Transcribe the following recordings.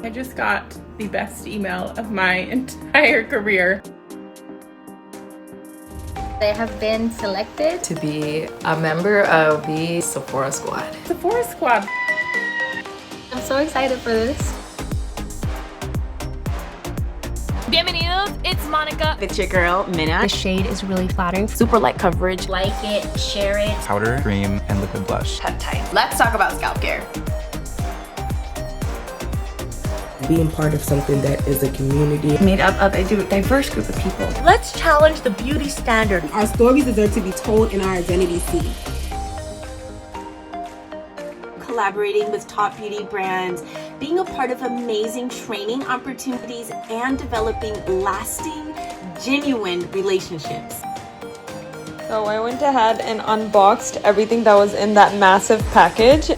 I just got the best email of my entire career. They have been selected to be a member of the Sephora squad. Sephora squad. I'm so excited for this. Bienvenidos, it's Monica. It's your girl, Minna. The shade is really flattering. Super light coverage. Like it, share it. Powder, cream, and liquid blush. Peptide. Let's talk about scalp care. Being part of something that is a community made up of a diverse group of people. Let's challenge the beauty standard. Our stories deserve to be told and our identity seen. Collaborating with top beauty brands, being a part of amazing training opportunities, and developing lasting, genuine relationships. So I went ahead and unboxed everything that was in that massive package.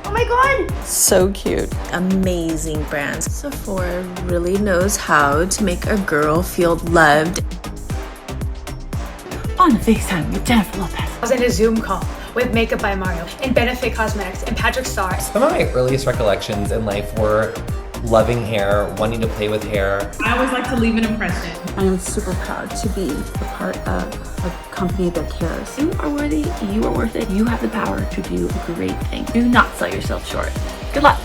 Oh my god! So cute. Amazing brands. Sephora really knows how to make a girl feel loved. On a FaceTime with Jennifer Lopez. I was in a Zoom call with Makeup by Mario and Benefit Cosmetics and Patrick Starr. Some of my earliest recollections in life were loving hair, wanting to play with hair. I always like to leave an impression. I am super proud to be a part of a company that cares. You are worthy, you are worth it, you have the power to do great things. Do not sell yourself short. Good luck.